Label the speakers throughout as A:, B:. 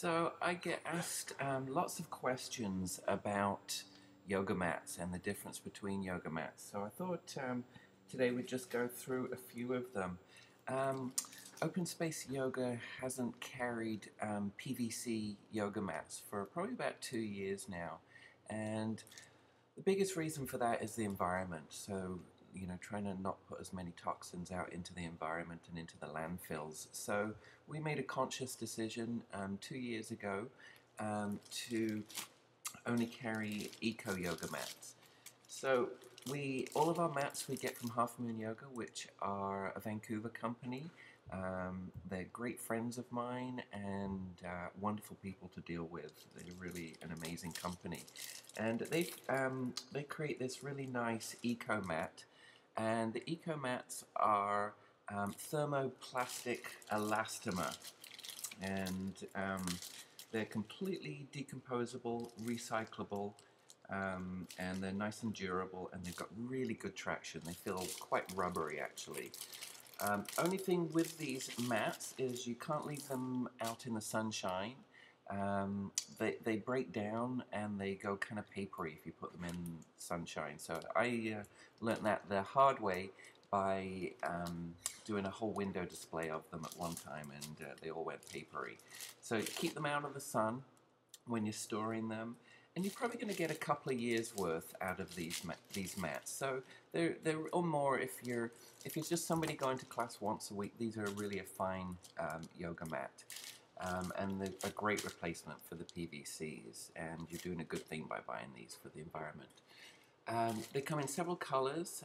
A: So I get asked lots of questions about yoga mats and the difference between yoga mats. So I thought today we'd just go through a few of them. Um, Open Space Yoga hasn't carried PVC yoga mats for probably about 2 years now. And the biggest reason for that is the environment. So, trying to not put as many toxins out into the environment and into the landfills. So, we made a conscious decision 2 years ago to only carry eco yoga mats. So, all of our mats we get from Half Moon Yoga, which are a Vancouver company. They're great friends of mine and wonderful people to deal with. They're really an amazing company, and they create this really nice eco mat, and the eco mats are thermoplastic elastomer, and they're completely decomposable, recyclable, and they're nice and durable, and they've got really good traction. They feel quite rubbery actually. Only thing with these mats is you can't leave them out in the sunshine. They break down and they go kind of papery if you put them in sunshine. So I learnt that the hard way by doing a whole window display of them at one time, and they all went papery. So keep them out of the sun when you're storing them, and you're probably going to get a couple of years worth out of these mats. So they're or more if you're just somebody going to class once a week. These are really a fine yoga mat, and they're a great replacement for the PVCs. And you're doing a good thing by buying these for the environment. They come in several colors.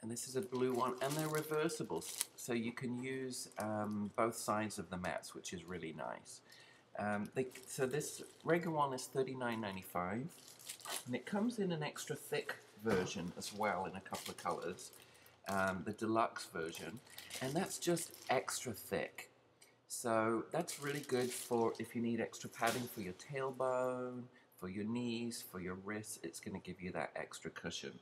A: And this is a blue one, and they're reversible, so you can use both sides of the mats, which is really nice. So this regular one is $39.95, and it comes in an extra thick version as well in a couple of colors, the deluxe version, and that's just extra thick. So that's really good for if you need extra padding for your tailbone, for your knees, for your wrists. It's going to give you that extra cushion.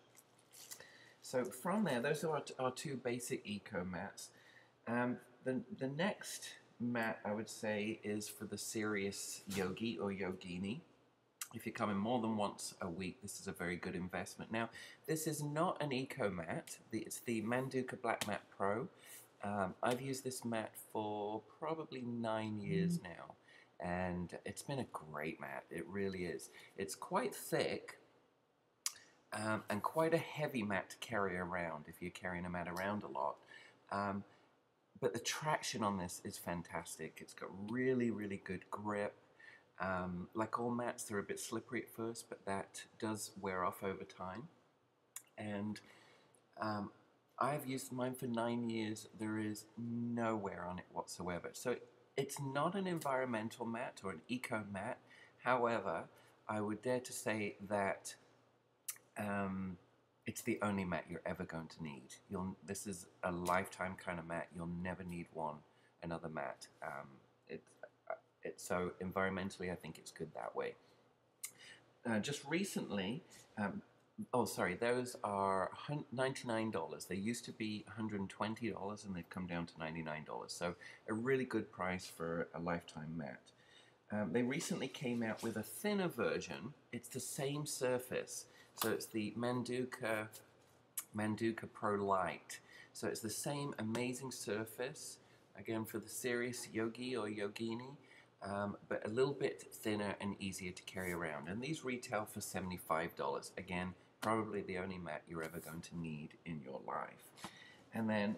A: So from there, those are our two basic eco mats. The next mat, I would say, is for the serious yogi or yogini. If you're coming more than once a week, this is a very good investment. Now, this is not an eco mat. It's the Manduka Black Mat Pro. I've used this mat for probably 9 years now, and it's been a great mat. It really is. It's quite thick. And quite a heavy mat to carry around if you're carrying a mat around a lot. But the traction on this is fantastic. It's got really, really good grip. Like all mats, they're a bit slippery at first, but that does wear off over time. And I've used mine for 9 years. There is no wear on it whatsoever. So it's not an environmental mat or an eco mat. However, I would dare to say that it's the only mat you're ever going to need. This is a lifetime kind of mat. You'll never need another mat. So environmentally, I think it's good that way. Just recently, those are $99. They used to be $120, and they've come down to $99. So a really good price for a lifetime mat. They recently came out with a thinner version. It's the same surface. So it's the Manduka Pro Light. So it's the same amazing surface, again for the serious yogi or yogini, but a little bit thinner and easier to carry around. And these retail for $75. Again, probably the only mat you're ever going to need in your life. And then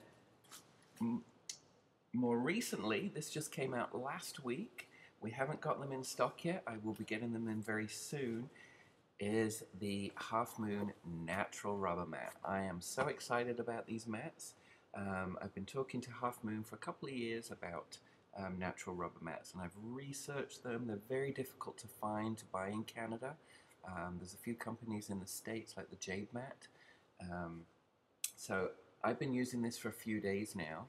A: more recently, this just came out last week. We haven't got them in stock yet. I will be getting them in very soon. Is the Half Moon Natural Rubber Mat. I am so excited about these mats. I've been talking to Half Moon for a couple of years about natural rubber mats, and I've researched them. They're very difficult to find to buy in Canada. There's a few companies in the States like the Jade Mat. So I've been using this for a few days now,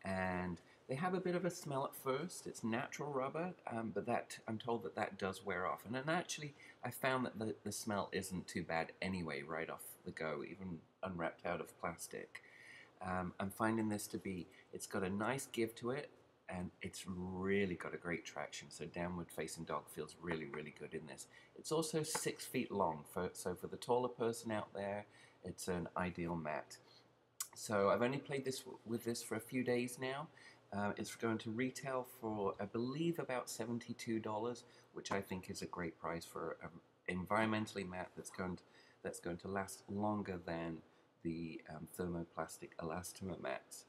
A: and they have a bit of a smell at first. It's natural rubber, but I'm told that does wear off. And then actually, I found that the smell isn't too bad anyway, right off the go, even unwrapped out of plastic. I'm finding this to be, it's got a nice give to it, and it's really got a great traction. So downward facing dog feels really, really good in this. It's also 6 feet long, so for the taller person out there, it's an ideal mat. So I've only played this with this for a few days now. It's going to retail for, I believe, about $72, which I think is a great price for an environmentally mat that's going to last longer than the thermoplastic elastomer mats.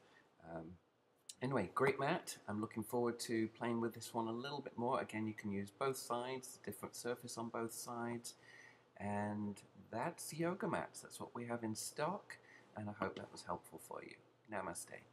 A: Anyway, great mat. I'm looking forward to playing with this one a little bit more. Again, you can use both sides, different surface on both sides. And that's yoga mats. That's what we have in stock. And I hope that was helpful for you. Namaste.